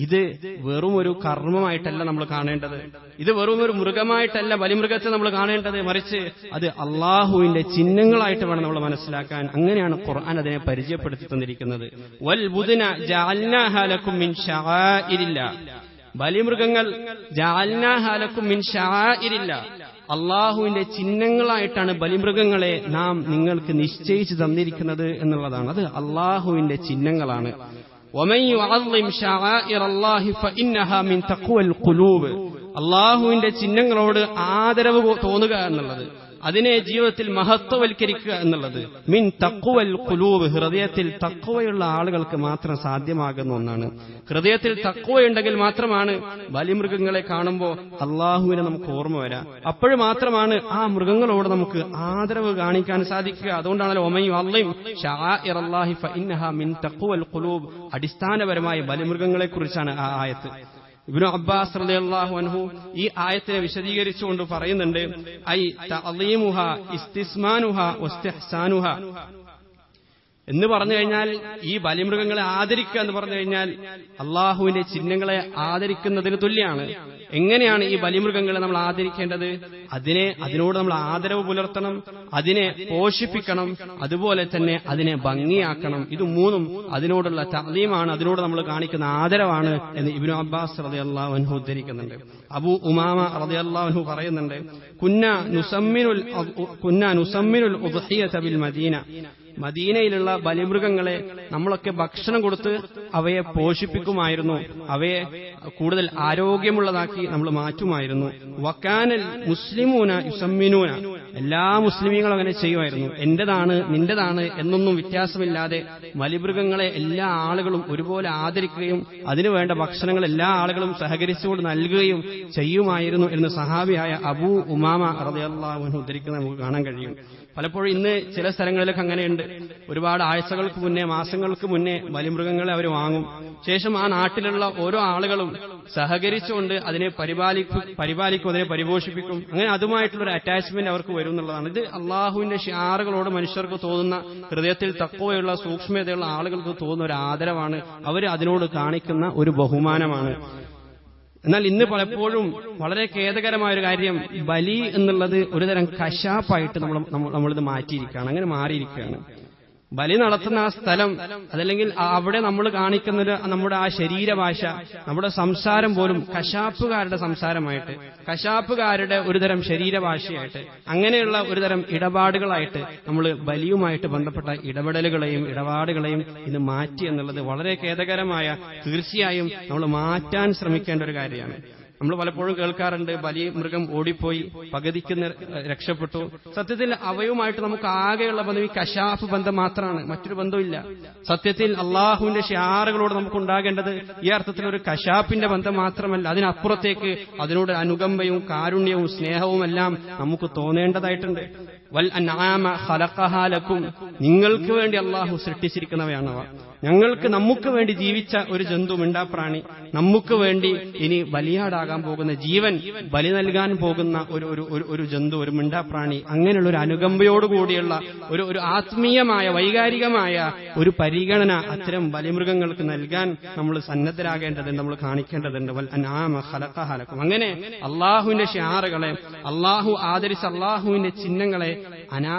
ഇത് വെറും ഒരു കർമ്മമായിട്ടല്ല നമ്മൾ കാണേണ്ടത്, ഇത് വെറും ഒരു മൃഗമായിട്ടല്ല ബലിമൃഗത്തെ നമ്മൾ കാണേണ്ടത്, മറിച്ച് അത് അള്ളാഹുവിന്റെ ചിഹ്നങ്ങളായിട്ട് വേണം നമ്മൾ മനസ്സിലാക്കാൻ. അങ്ങനെയാണ് ഖുർആൻ അതിനെ പരിചയപ്പെടുത്തി തന്നിരിക്കുന്നത്. വൽ ബുദ്ന ജഅൽനാഹാ ലക്കും മിൻ ശആഇരില്ലാ, ബലിമൃഗങ്ങൾ ജഅൽനാഹാ ലക്കും മിൻ ശആഇരില്ലാ, അള്ളാഹുവിന്റെ ചിഹ്നങ്ങളായിട്ടാണ് ബലിമൃഗങ്ങളെ നാം നിങ്ങൾക്ക് നിശ്ചയിച്ചു തന്നിരിക്കുന്നത് എന്നുള്ളതാണ്. അത് അള്ളാഹുവിന്റെ ചിഹ്നങ്ങളാണ്. വമൻ യുഅള്ളിം ശആഇറല്ലാഹി ഫഇന്നഹാ മിൻ തഖ്വൽ ഖുലൂബ്, അള്ളാഹുവിന്റെ ചിഹ്നങ്ങളോട് ആദരവ് തോന്നുക എന്നുള്ളത്, അതിനെ ജീവിതത്തിൽ മഹത്വവൽക്കരിക്കുക എന്നുള്ളത് മിൻ തഖ്വൽ ഖുലൂബ്, ഹൃദയത്തിൽ തഖ്വയുള്ള ആളുകൾക്ക് മാത്രം സാധ്യമാകുന്ന ഒന്നാണ്. ഹൃദയത്തിൽ തഖ്വയുണ്ടെങ്കിൽ മാത്രമാണ് ബലിമൃഗങ്ങളെ കാണുമ്പോൾ അള്ളാഹുവിനെ നമുക്ക് ഓർമ്മ വരാം. അപ്പോഴും മാത്രമാണ് ആ മൃഗങ്ങളോട് നമുക്ക് ആദരവ് കാണിക്കാൻ സാധിക്കുക. അതുകൊണ്ടാണല്ലോ വമൻ യുഅള്ളിം ശആഇറല്ലാഹി ഫഇന്നഹാ മിൻ തഖ്വൽ ഖുലൂബ്. അടിസ്ഥാനപരമായി ബലിമൃഗങ്ങളെക്കുറിച്ചാണ് ആ ആയത്ത്. ഇബ്നു അബ്ബാസ് റളിയല്ലാഹു അൻഹു ഈ ആയത്തിനെ വിശദീകരിച്ചുകൊണ്ട് പറയുന്നുണ്ട്, ഐ തഅളീമുഹാ ഇസ്തിസ്മാനുഹാ വസ്തിഹ്സാനുഹാ എന്ന് പറഞ്ഞു കഴിഞ്ഞാൽ, ഈ ബലിമൃഗങ്ങളെ ആദരിക്കുക എന്ന് പറഞ്ഞു കഴിഞ്ഞാൽ അള്ളാഹുവിന്റെ ചിഹ്നങ്ങളെ ആദരിക്കുന്നതിന് തുല്യമാണ്. എങ്ങനെയാണ് ഈ ബലിമൃഗങ്ങളെ നമ്മൾ ആദരിക്കേണ്ടത്? അതിനോട് നമ്മൾ ആദരവ് പുലർത്തണം, അതിനെ പോഷിപ്പിക്കണം, അതുപോലെ തന്നെ അതിനെ ഭംഗിയാക്കണം. ഇത് മൂന്നും അതിനോടുള്ള തഅലീമാണ്, അതിനോട് നമ്മൾ കാണിക്കുന്ന ആദരവാണ് എന്ന് ഇബ്നു അബ്ബാസ് റളിയല്ലാഹു അൻഹു ഉദ്ധരിക്കുന്നുണ്ട്. അബൂ ഉമാമ റളിയല്ലാഹു അൻഹു പറയുന്നുണ്ട്, കുന്നാ നുസമ്മിനുൽ ഉദ്ഹിയത ബിൽ മദീന, മദീനയിലുള്ള ബലിമൃഗങ്ങളെ നമ്മളൊക്കെ ഭക്ഷണം കൊടുത്ത് അവയെ പോഷിപ്പിക്കുമായിരുന്നു, അവയെ കൂടുതൽ ആരോഗ്യമുള്ളതാക്കി നമ്മൾ മാറ്റുമായിരുന്നു. വക്കാനൽ മുസ്ലിമൂന യുസമ്മിനൂന, എല്ലാ മുസ്ലിമീങ്ങളും അങ്ങനെ ചെയ്യുമായിരുന്നു. എന്റേതാണ് നിന്റേതാണ് എന്നൊന്നും വ്യത്യാസമില്ലാതെ ബലിമൃഗങ്ങളെ എല്ലാ ആളുകളും ഒരുപോലെ ആദരിക്കുകയും അതിനുവേണ്ട ഭക്ഷണങ്ങൾ എല്ലാ ആളുകളും സഹകരിച്ചുകൊണ്ട് നൽകുകയും ചെയ്യുമായിരുന്നു എന്ന് സഹാബിയായ അബൂ ഉമാമ റളിയല്ലാഹു അൻഹു ഉദ്ധരിക്കുന്നത് നമുക്ക് കാണാൻ കഴിയും. പലപ്പോഴും ഇന്ന് ചില സ്ഥലങ്ങളിലൊക്കെ അങ്ങനെയുണ്ട്. ഒരുപാട് ആഴ്ചകൾക്ക് മുന്നേ, മാസങ്ങൾക്ക് മുന്നേ ബലിമൃഗങ്ങളെ അവർ വാങ്ങും. ശേഷം ആ നാട്ടിലുള്ള ഓരോ ആളുകളും സഹകരിച്ചുകൊണ്ട് അതിനെ പരിപാലിക്കും, അതിനെ പരിപോഷിപ്പിക്കും. അങ്ങനെ അതുമായിട്ടുള്ളൊരു അറ്റാച്ച്മെന്റ് അവർക്ക് വരും എന്നുള്ളതാണ്. ഇത് അള്ളാഹുവിന്റെ ഷിആറുകളോട് മനുഷ്യർക്ക് തോന്നുന്ന, ഹൃദയത്തിൽ തഖ്വയുള്ള സൂക്ഷ്മതയുള്ള ആളുകൾക്ക് തോന്നുന്ന ഒരു ആദരവാണ്. അവർ അതിനോട് കാണിക്കുന്ന ഒരു ബഹുമാനമാണ്. എന്നാൽ ഇന്ന് പലപ്പോഴും വളരെ ഖേദകരമായൊരു കാര്യം, ബലി എന്നുള്ളത് ഒരുതരം കശാപ്പായിട്ട് നമ്മളിത് മാറ്റിയിരിക്കുകയാണ്, അങ്ങനെ മാറിയിരിക്കുകയാണ്. ബലി നടത്തുന്ന ആ സ്ഥലം, അതല്ലെങ്കിൽ അവിടെ നമ്മൾ കാണിക്കുന്നത് നമ്മുടെ ആ ശരീരഭാഷ, നമ്മുടെ സംസാരം പോലും കശാപ്പുകാരുടെ സംസാരമായിട്ട്, കശാപ്പുകാരുടെ ഒരുതരം ശരീരഭാഷയായിട്ട്, അങ്ങനെയുള്ള ഒരുതരം ഇടപാടുകളായിട്ട് നമ്മൾ ബലിയുമായിട്ട് ബന്ധപ്പെട്ട ഇടപാടുകളെയും ഇത് മാറ്റി എന്നുള്ളത് വളരെ ഖേദകരമായ, തീർച്ചയായും നമ്മൾ മാറ്റാൻ ശ്രമിക്കേണ്ട ഒരു കാര്യമാണ്. നമ്മൾ പലപ്പോഴും കേൾക്കാറുണ്ട്, ബലി മൃഗം ഓടിപ്പോയി, പകുതിക്ക് രക്ഷപ്പെട്ടു. സത്യത്തിൽ അവയുമായിട്ട് നമുക്ക് ആകെയുള്ള ബന്ധം ഈ കശാഫ് ബന്ധം മാത്രമാണ്, മറ്റൊരു ബന്ധമില്ല. സത്യത്തിൽ അള്ളാഹുവിന്റെ ഷിആറുകളോട് നമുക്കുണ്ടാകേണ്ടത് ഈ അർത്ഥത്തിൽ ഒരു കശാപ്പിന്റെ ബന്ധം മാത്രമല്ല, അതിനപ്പുറത്തേക്ക് അതിനോട് അനുകമ്പയും കാരുണ്യവും സ്നേഹവും എല്ലാം നമുക്ക് തോന്നേണ്ടതായിട്ടുണ്ട്. വൽ അൻആമ ഖലഖഹാ ലക്കും, നിങ്ങൾക്ക് വേണ്ടി അള്ളാഹു സൃഷ്ടിച്ചിരിക്കുന്നവയാണവ. നമുക്ക് വേണ്ടി ജീവിച്ച ഒരു ജന്തു, മിണ്ടാപ്രാണി, നമുക്ക് വേണ്ടി ഇനി ബലിയാടാകാൻ പോകുന്ന, ജീവൻ ബലി നൽകാൻ പോകുന്ന ഒരു ജന്തു, ഒരു മിണ്ടാപ്രാണി, അങ്ങനെയുള്ള ഒരു അനുകമ്പയോടുകൂടിയുള്ള ഒരു ആത്മീയമായ, വൈകാരികമായ ഒരു പരിഗണന അത്തരം ബലിമൃഗങ്ങൾക്ക് നൽകാൻ നമ്മൾ സന്നദ്ധരാകേണ്ടതുണ്ട്, നമ്മൾ കാണിക്കേണ്ടതുണ്ട്. വൽ അൻആമ ഖലഖഹാ ലക്കും. അങ്ങനെ അള്ളാഹുവിന്റെ ഷിആറുകളെ, അള്ളാഹു ആദരിച്ച അള്ളാഹുവിന്റെ ചിഹ്നങ്ങളെ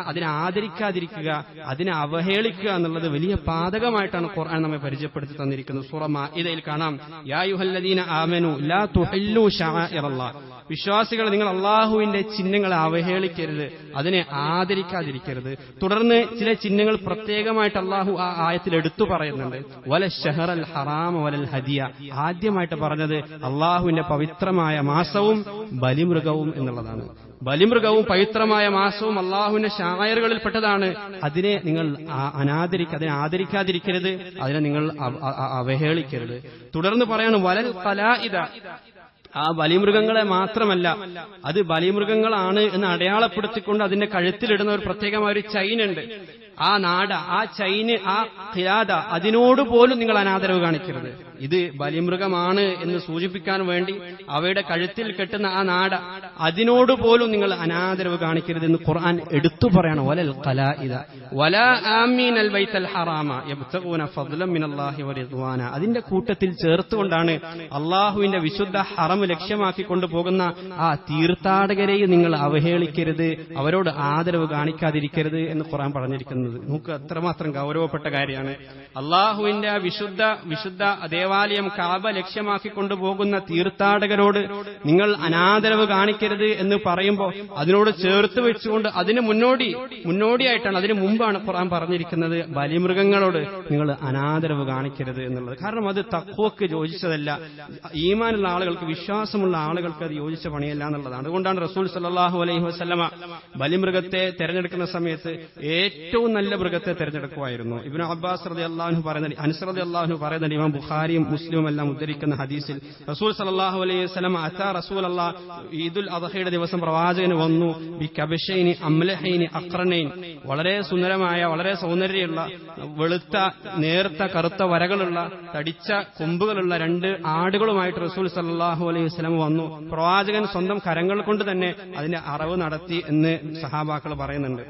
അതിനെ ആദരിക്കാതിരിക്കുക, അതിനെ അവഹേളിക്കുക എന്നുള്ളത് വലിയ പാതകമായിട്ടാണ് ഖുർആൻ നമ്മെ പരിചയപ്പെടുത്തി തന്നിരിക്കുന്നത്. സൂറ മാഇദയിൽ കാണാം, യാ അയ്യുഹല്ലദീന ആമനൂ ലാ തുഹില്ലൂ ശആഇറല്ലാഹ്, വിശ്വാസികൾ നിങ്ങൾ അള്ളാഹുവിന്റെ ചിഹ്നങ്ങളെ അവഹേളിക്കരുത്, അതിനെ ആദരിക്കാതിരിക്കരുത്. തുടർന്ന് ചില ചിഹ്നങ്ങൾ പ്രത്യേകമായിട്ട് അള്ളാഹു ആ ആയത്തിൽ എടുത്തു പറയുന്നുണ്ട്. വല ശഹറൽ ഹറാമ വലൽ ഹദിയ, ആദ്യമായിട്ട് പറഞ്ഞത് അള്ളാഹുവിന്റെ പവിത്രമായ മാസവും ബലിമൃഗവും എന്നുള്ളതാണ്. ബലിമൃഗവും പവിത്രമായ മാസവും അള്ളാഹുവിന്റെ ശായറുകളിൽപ്പെട്ടതാണ്. അതിനെ നിങ്ങൾ അതിനെ ആദരിക്കാതിരിക്കരുത്, അതിനെ നിങ്ങൾ അവഹേളിക്കരുത്. തുടർന്ന് പറയാണ് വലൽ ഖലാഇദ, ആ ബലിമൃഗങ്ങളെ മാത്രമല്ല, അത് ബലിമൃഗങ്ങളാണ് എന്ന് അടയാളപ്പെടുത്തിക്കൊണ്ട് അതിന്റെ കഴുത്തിലിടുന്ന ഒരു പ്രത്യേകമായ ഒരു ചൈനുണ്ട്. ആ നാട, ആ ചൈന്, ആ ഖിലാദ, അതിനോട് പോലും നിങ്ങൾ അനാദരവ് കാണിക്കരുത്. ഇത് ബലിമൃഗമാണ് എന്ന് സൂചിപ്പിക്കാൻ വേണ്ടി അവയുടെ കഴുത്തിൽ കെട്ടുന്ന ആ നാട, അതിനോട് പോലും നിങ്ങൾ അനാദരവ് കാണിക്കരുത് എന്ന് ഖുർആൻ എടുത്തു പറയാണ്. വലൽ ഖലാഇദ വലാ ആമീനൽ ബൈത്തൽ ഹറാമ യബ്തഗൂന ഫദ്ലൻ മിനല്ലാഹി വറിദ്വാന, അതിന്റെ കൂട്ടത്തിൽ ചേർത്തുകൊണ്ടാണ് അള്ളാഹുവിന്റെ വിശുദ്ധ ഹറം ലക്ഷ്യമാക്കി കൊണ്ടുപോകുന്ന ആ തീർത്ഥാടകരെയും നിങ്ങൾ അവഹേളിക്കരുത്, അവരോട് ആദരവ് കാണിക്കാതിരിക്കരുത് എന്ന് ഖുർആൻ പറഞ്ഞിരിക്കുന്നത്. നമുക്ക് അത്രമാത്രം ഗൗരവപ്പെട്ട കാര്യമാണ്. അള്ളാഹുവിന്റെ വിശുദ്ധ ദേവാലയം കാബ ലക്ഷ്യമാക്കി കൊണ്ടുപോകുന്ന തീർത്ഥാടകരോട് നിങ്ങൾ അനാദരവ് കാണിക്കരുത് എന്ന് പറയുമ്പോൾ അതിനോട് ചേർത്ത് വെച്ചുകൊണ്ട് അതിന് മുന്നോടിയായിട്ടാണ്, അതിന് മുമ്പാണ് ഖുർആൻ പറഞ്ഞിരിക്കുന്നത് ബലിമൃഗങ്ങളോട് നിങ്ങൾ അനാദരവ് കാണിക്കരുത് എന്നുള്ളത്. കാരണം അത് തഖ്വക്ക് യോജിച്ചതല്ല, ഈമാനുള്ള ആളുകൾക്ക്, വിശ്വാസമുള്ള ആളുകൾക്ക് അത് യോജിച്ച പണിയല്ല എന്നുള്ളതാണ്. അതുകൊണ്ടാണ് റസൂൽ സല്ലല്ലാഹു അലൈഹി വസല്ലമ ബലിമൃഗത്തെ തെരഞ്ഞെടുക്കുന്ന സമയത്ത് ഏറ്റവും നല്ല മൃഗത്തെ തെരഞ്ഞെടുക്കുമായിരുന്നു. ഇബ്നു അബ്ബാസ് റളിയല്ലാഹു അൻഹു പറയുന്ന, അനസ് റളിയല്ലാഹു അൻഹു പറയുന്ന, ഇമാം ബുഖാരിയും മുസ്ലിമും എല്ലാം ഉദ്ധരിക്കുന്ന ഹദീസിൽ റസൂൽ സല്ലല്ലാഹു അലൈഹി വസല്ലം അതാ റസൂലല്ലാഹ്, ഈദുൽ അദ്ഹയുടെ ദിവസം പ്രവാചകന് വന്നു, ബി കബശൈനി അംലഹൈനി അഖ്റനൈൻ, വളരെ സുന്ദരമായ, വളരെ സൗന്ദര്യമുള്ള, വെളുത്ത നേർത്ത കറുത്ത വരകളുള്ള, തടിച്ച കൊമ്പുകളുള്ള 2 ആടുകളുമായിട്ട് റസൂൽ സല്ലല്ലാഹു അലൈഹി വസല്ലം വന്നു. പ്രവാചകൻ സ്വന്തം കരങ്ങൾ കൊണ്ട് തന്നെ അതിന്റെ അറവ് നടത്തി എന്ന് സഹാബാക്കൾ പറയുന്നുണ്ട്.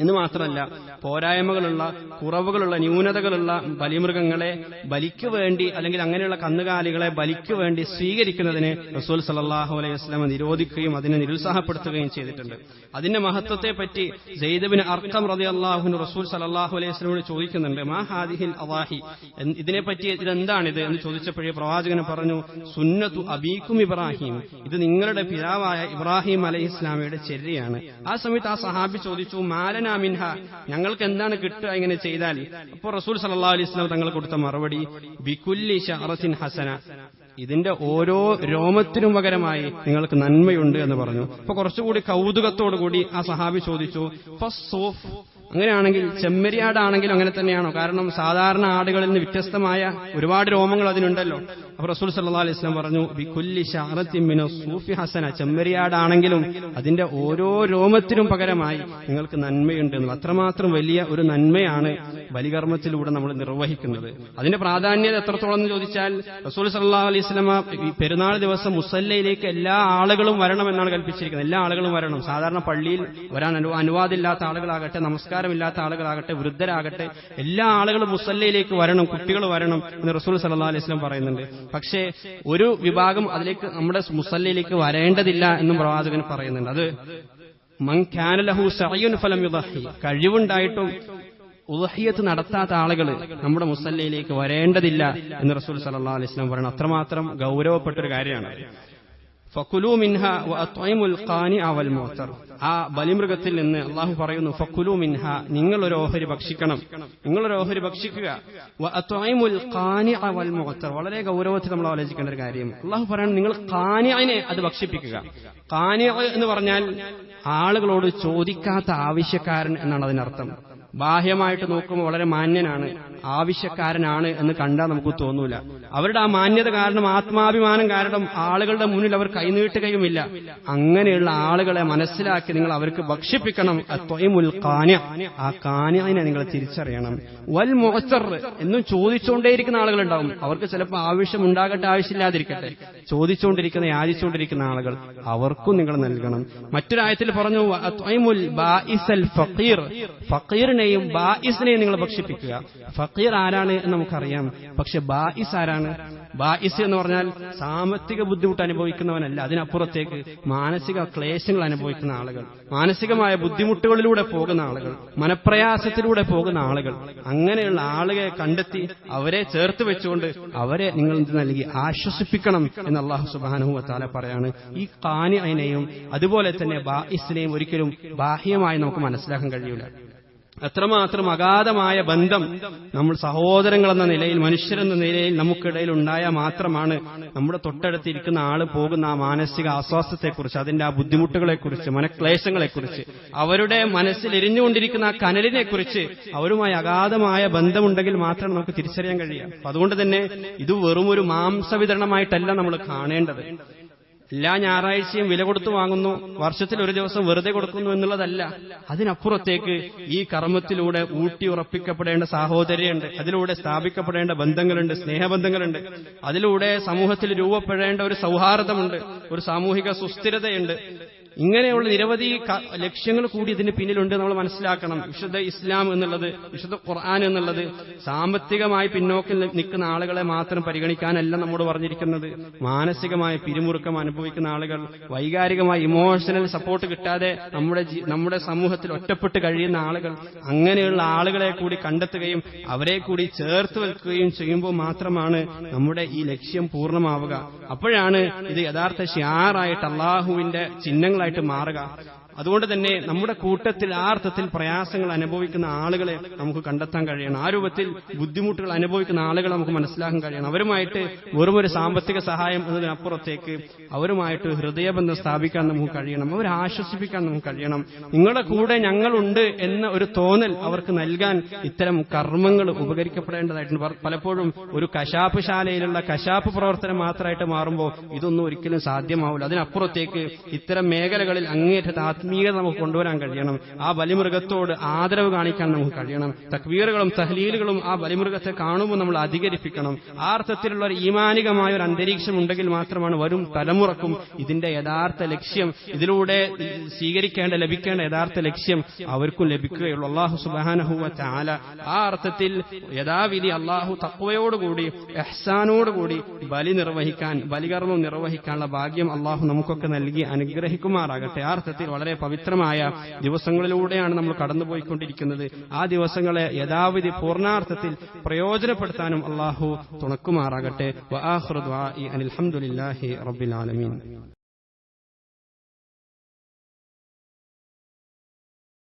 എന്ന് മാത്രമല്ല, പോരായ്മകളുള്ള, കുറവുകളുള്ള, ന്യൂനതകളുള്ള ബലിമൃഗങ്ങളെ ബലിക്ക് വേണ്ടി, അല്ലെങ്കിൽ അങ്ങനെയുള്ള കന്നുകാലികളെ ബലിക്ക് വേണ്ടി സ്വീകരിക്കുന്നതിന് റസൂൽ സല്ലല്ലാഹു അലൈഹി വസല്ലം നിരോധിക്കുകയും അതിനെ നിരുത്സാഹപ്പെടുത്തുകയും ചെയ്തിട്ടുണ്ട്. അതിന്റെ മഹത്വത്തെപ്പറ്റി സെയ്ദ് ഇബ്നു അർഖം റളിയല്ലാഹു അൻഹു റസൂൽ സല്ലല്ലാഹു അലൈഹി വസല്ലമയോട് ചോദിക്കുന്നുണ്ട്, മാ ഹാദിഹിൽ അവാഹി, ഇതിനെപ്പറ്റി ഇതെന്താണിത് എന്ന് ചോദിച്ചപ്പോഴേ പ്രവാചകൻ പറഞ്ഞു, സുന്നത്തു അബീക്കും ഇബ്രാഹിം, ഇത് നിങ്ങളുടെ പിതാവായ ഇബ്രാഹിം അലൈഹിസ്സലാമയുടെ ചര്യയാണ്. ആ സമയത്ത് ആ സഹാബി ചോദിച്ചു, മാലൻ മിൻഹ, ഞങ്ങൾക്ക് എന്താണ് കിട്ടുക ഇങ്ങനെ ചെയ്താൽ? അപ്പോൾ റസൂൽ സല്ലല്ലാഹു അലൈഹി വസല്ലം തങ്ങൾ കൊടുത്ത മറുപടി, ബികുല്ലി ശഅറത്തിൻ ഹസന, ഇതിന്റെ ഓരോ രോമത്തിനും പകരമായി നിങ്ങൾക്ക് നന്മയുണ്ട് എന്ന് പറഞ്ഞു. അപ്പൊ കുറച്ചുകൂടി കൗതുകത്തോടുകൂടി ആ സഹാബി ചോദിച്ചു, ഫസ്സൂഫ്, അങ്ങനെയാണെങ്കിൽ ചെമ്മരിയാടാണെങ്കിലും അങ്ങനെ തന്നെയാണോ? കാരണം സാധാരണ ആടുകളിൽ നിന്ന് വ്യത്യസ്തമായ ഒരുപാട് രോമങ്ങൾ അതിനുണ്ടല്ലോ. അപ്പോൾ റസൂൽ സല്ലല്ലാഹു അലൈഹി വസല്ലം പറഞ്ഞു, ബികുല്ലി ശഅറത്തിൻ മിനസ് സൂഫി ഹസന, ചെമ്മരിയാടാണെങ്കിലും അതിന്റെ ഓരോ രോമത്തിനും പകരമായി നിങ്ങൾക്ക് നന്മയുണ്ട്. അത്രമാത്രം വലിയ ഒരു നന്മയാണ് ബലികർമ്മത്തിലൂടെ നമ്മൾ നിർവഹിക്കുന്നത്. അതിന്റെ പ്രാധാന്യത എത്രത്തോളം എന്ന് ചോദിച്ചാൽ, റസൂൽ സല്ലല്ലാഹു അലൈഹി വസല്ലം ഈ പെരുന്നാൾ ദിവസം മുസല്ലയിലേക്ക് എല്ലാ ആളുകളും വരണമെന്നാണ് കൽപ്പിച്ചിരിക്കുന്നത്. എല്ലാ ആളുകളും വരണം. സാധാരണ പള്ളിയിൽ വരാൻ അനുവാദമില്ലാത്ത ആളുകളാകട്ടെ, നമസ്കാരമില്ലാത്ത ആളുകളാകട്ടെ, വൃദ്ധരാകട്ടെ, എല്ലാ ആളുകളും മുസല്ലയിലേക്ക് വരണം, കുട്ടികൾ വരണം എന്ന് റസൂൽ സല്ലല്ലാഹു അലൈഹി വസല്ലം പറയുന്നുണ്ട്. പക്ഷേ ഒരു വിഭാഗം അതിലേക്ക് നമ്മുടെ മുസല്ലയിലേക്ക് വരേണ്ടതില്ല എന്നും പ്രവാചകൻ പറയുന്നുണ്ട്. അത് മൻ കാന ലഹു സഅയുൻ ഫലം യുദഹി, കഴിവുണ്ടായിട്ടും ഉദ്ഹിയത്ത് നടത്താത്ത ആളുകൾ നമ്മുടെ മുസല്ലയിലേക്ക് വരേണ്ടതില്ല എന്ന് റസൂൽ സല്ലല്ലാഹു അലൈഹി വസല്ലം പറയുന്നത്. അത്രമാത്രം ഗൗരവപ്പെട്ടൊരു കാര്യമാണ്. ഫകുലു മിൻഹ വഅത്ഇമുൽ ഖാനിഅ വൽ മുഅ്തർ, ആ ബലിമൃഗത്തിൽ നിന്ന് അള്ളാഹു പറയുന്നു, ഫകുലു മിൻഹ, നിങ്ങളൊരു ഓഹരി ഭക്ഷിക്കണം, നിങ്ങളൊരു ഓഹരി ഭക്ഷിക്കുക. വഅത്ഇമുൽ ഖാനിഅ വൽ മുഅ്തർ, വളരെ ഗൗരവത്തിൽ നമ്മൾ ആലോചിക്കേണ്ട ഒരു കാര്യം. അള്ളാഹു പറയുന്നത് നിങ്ങൾ ഖാനിഅനെ അത് ഭക്ഷിപ്പിക്കുക. ഖാനിഅ എന്ന് പറഞ്ഞാൽ ആളുകളോട് ചോദിക്കാത്ത ആവശ്യക്കാരൻ എന്നാണ് അതിനർത്ഥം. ബാഹ്യമായിട്ട് നോക്കുമ്പോൾ വളരെ മാന്യനാണ്, ആവശ്യക്കാരനാണ് എന്ന് കണ്ടാൽ നമുക്ക് തോന്നൂല. അവരുടെ ആ മാന്യത കാരണം, ആത്മാഭിമാനം കാരണം ആളുകളുടെ മുന്നിൽ അവർ കൈനീട്ടുകയുമില്ല. അങ്ങനെയുള്ള ആളുകളെ മനസ്സിലാക്കി നിങ്ങൾ അവർക്ക് ഭക്ഷിപ്പിക്കണം. അത്വഇമുൽ ഖാനിഅ, ആ ഖാനിഅനെ നിങ്ങൾ തിരിച്ചറിയണം. വൽ മുഅ്തർ, എന്നും ചോദിച്ചുകൊണ്ടേയിരിക്കുന്ന ആളുകളുണ്ടാവും. അവർക്ക് ചിലപ്പോൾ ആവശ്യമുണ്ടാകട്ടെ, ആവശ്യമില്ലാതിരിക്കട്ടെ, ചോദിച്ചുകൊണ്ടിരിക്കുന്ന, യാചിച്ചുകൊണ്ടിരിക്കുന്ന ആളുകൾ, അവർക്കും നിങ്ങൾ നൽകണം. മറ്റൊരായത്തിൽ പറഞ്ഞു, അത്വഇമുൽ ബാഇസൽ ഫഖീർ, ഫഖീറിനെയും ബാഇസിനെയും നിങ്ങൾ ഭക്ഷിപ്പിക്കുക. ഫഖീർ ആരാണ് എന്ന് നമുക്കറിയാം, പക്ഷെ ബാഇസ് ആരാണ്? ബാഇസ് എന്ന് പറഞ്ഞാൽ സാമ്പത്തിക ബുദ്ധിമുട്ട് അനുഭവിക്കുന്നവനല്ല, അതിനപ്പുറത്തേക്ക് മാനസിക ക്ലേശങ്ങൾ അനുഭവിക്കുന്ന ആളുകൾ, മാനസികമായ ബുദ്ധിമുട്ടുകളിലൂടെ പോകുന്ന ആളുകൾ, മനപ്രയാസത്തിലൂടെ പോകുന്ന ആളുകൾ, അങ്ങനെയുള്ള ആളുകളെ കണ്ടെത്തി അവരെ ചേർത്ത് വെച്ചുകൊണ്ട് അവരെ നിങ്ങൾ നൽകി ആശ്വസിപ്പിക്കണം എന്ന് അല്ലാഹു സുബ്ഹാനഹു വ തആല പറയാണ്. ഈ ഖാനിഅനെയും അതുപോലെ തന്നെ ബാഇസിനെയും ഒരിക്കലും ബാഹ്യമായി നമുക്ക് മനസ്സിലാക്കാൻ കഴിയില്ല. അത്രമാത്രം അഗാധമായ ബന്ധം നമ്മൾ സഹോദരങ്ങളെന്ന നിലയിൽ, മനുഷ്യരെന്ന നിലയിൽ നമുക്കിടയിൽ ഉണ്ടായാൽ മാത്രമാണ് നമ്മുടെ തൊട്ടടുത്തിരിക്കുന്ന ആള് പോകുന്ന ആ മാനസിക ആശ്വാസത്തെക്കുറിച്ച്, അതിന്റെ ആ ബുദ്ധിമുട്ടുകളെക്കുറിച്ച്, മനക്ലേശങ്ങളെക്കുറിച്ച്, അവരുടെ മനസ്സിൽ എരിഞ്ഞുകൊണ്ടിരിക്കുന്ന ആ കനലിനെക്കുറിച്ച് അവരുമായി അഗാധമായ ബന്ധമുണ്ടെങ്കിൽ മാത്രമേ നമുക്ക് തിരിച്ചറിയാൻ കഴിയുക. അതുകൊണ്ട് തന്നെ ഇത് വെറും ഒരു മാംസവിതരണമായിട്ടല്ല നമ്മൾ കാണേണ്ടത്. എല്ലാ ഞായറാഴ്ചയും വില കൊടുത്തു വാങ്ങുന്നു, വർഷത്തിൽ ഒരു ദിവസം വെറുതെ കൊടുക്കുന്നു എന്നുള്ളതല്ല. അതിനപ്പുറത്തേക്ക് ഈ കർമ്മത്തിലൂടെ ഊട്ടിയുറപ്പിക്കപ്പെടേണ്ട സാഹോദര്യമുണ്ട്, അതിലൂടെ സ്ഥാപിക്കപ്പെടേണ്ട ബന്ധങ്ങളുണ്ട്, സ്നേഹബന്ധങ്ങളുണ്ട്, അതിലൂടെ സമൂഹത്തിൽ രൂപപ്പെടേണ്ട ഒരു സൗഹാർദ്ദമുണ്ട്, ഒരു സാമൂഹിക സുസ്ഥിരതയുണ്ട്. ഇങ്ങനെയുള്ള നിരവധി ലക്ഷ്യങ്ങൾ കൂടി ഇതിന് പിന്നിലുണ്ട്, നമ്മൾ മനസ്സിലാക്കണം. വിശുദ്ധ ഇസ്ലാം എന്നുള്ളത്, വിശുദ്ധ ഖുർആൻ എന്നുള്ളത് സാമ്പത്തികമായി പിന്നോക്കം നിൽക്കുന്ന ആളുകളെ മാത്രം പരിഗണിക്കാനല്ല നമ്മോട് പറഞ്ഞിരിക്കുന്നത്. മാനസികമായ പിരിമുറുക്കം അനുഭവിക്കുന്ന ആളുകൾ, വൈകാരികമായി ഇമോഷണൽ സപ്പോർട്ട് കിട്ടാതെ നമ്മുടെ സമൂഹത്തിൽ ഒറ്റപ്പെട്ട് കഴിയുന്ന ആളുകൾ, അങ്ങനെയുള്ള ആളുകളെ കൂടി കണ്ടെത്തുകയും അവരെ കൂടി ചേർത്ത് വെക്കുകയും ചെയ്യുമ്പോൾ മാത്രമാണ് നമ്മുടെ ഈ ലക്ഷ്യം പൂർണ്ണമാവുക. അപ്പോഴാണ് ഇത് യഥാർത്ഥ ശിആറായിട്ട് അള്ളാഹുവിന്റെ ചിഹ്നങ്ങളായിട്ട് മാറുക. അതുകൊണ്ട് തന്നെ നമ്മുടെ കൂട്ടത്തിൽ ആ അർത്ഥത്തിൽ പ്രയാസങ്ങൾ അനുഭവിക്കുന്ന ആളുകളെ നമുക്ക് കണ്ടെത്താൻ കഴിയണം. ആ രൂപത്തിൽ ബുദ്ധിമുട്ടുകൾ അനുഭവിക്കുന്ന ആളുകളെ നമുക്ക് മനസ്സിലാക്കാൻ കഴിയണം. അവരുമായിട്ട് വെറുമൊരു സാമ്പത്തിക സഹായം എന്നതിനപ്പുറത്തേക്ക് അവരുമായിട്ട് ഹൃദയബന്ധം സ്ഥാപിക്കാൻ നമുക്ക് കഴിയണം, അവരെ ആശ്വസിപ്പിക്കാൻ നമുക്ക് കഴിയണം. നിങ്ങളുടെ കൂടെ ഞങ്ങളുണ്ട് എന്ന ഒരു തോന്നൽ അവർക്ക് നൽകാൻ ഇത്തരം കർമ്മങ്ങൾ ഉപകരിക്കപ്പെടേണ്ടതായിട്ടുണ്ട്. പലപ്പോഴും ഒരു കശാപ്പ് ശാലയിലുള്ള കശാപ്പ് പ്രവർത്തനം മാത്രമായിട്ട് മാറുമ്പോൾ ഇതൊന്നും ഒരിക്കലും സാധ്യമാവില്ല. അതിനപ്പുറത്തേക്ക് ഇത്തരം മേഖലകളിൽ അങ്ങേറ്റ ആത്മീയത നമുക്ക് കൊണ്ടുവരാൻ കഴിയണം. ആ ബലിമൃഗത്തോട് ആദരവ് കാണിക്കാൻ നമുക്ക് കഴിയണം. തക്ബീറുകളും തഹ്ലീലുകളും ആ ബലിമൃഗത്തെ കാണുമ്പോൾ നമ്മൾ അധികരിപ്പിക്കണം. ആ അർത്ഥത്തിലുള്ള ഒരു ഈമാനികമായ ഒരു അന്തരീക്ഷം ഉണ്ടെങ്കിൽ മാത്രമാണ് വരും തലമുറക്കും ഇതിന്റെ യഥാർത്ഥ ലക്ഷ്യം, ഇതിലൂടെ ലഭിക്കേണ്ട യഥാർത്ഥ ലക്ഷ്യം അവർക്കും ലഭിക്കുകയുള്ളൂ. അല്ലാഹു സുബ്ഹാനഹു വ തആല ആ അർത്ഥത്തിൽ യഥാവിധി അല്ലാഹു തഖ്വയോടുകൂടി ഇഹ്സാനോടുകൂടി ബലികർമ്മം നിർവഹിക്കാനുള്ള ഭാഗ്യം അല്ലാഹു നമുക്കൊക്കെ നൽകി അനുഗ്രഹിക്കുമാറാകട്ടെ. ആ അർത്ഥത്തിൽ വളരെ പവിത്രമായ ദിവസങ്ങളിലൂടെയാണ് നമ്മൾ കടന്നുപോയിക്കൊണ്ടിരിക്കുന്നത്. ആ ദിവസങ്ങളെ യഥാവിധി പൂർണ്ണാർത്ഥത്തിൽ പ്രയോജനപ്പെടുത്താനും അല്ലാഹു തുണക്കുമാറാകട്ടെ. വആഖിറു ദുആഇ അനിൽ ഹംദുലില്ലാഹി റബ്ബിൽ ആലമീൻ.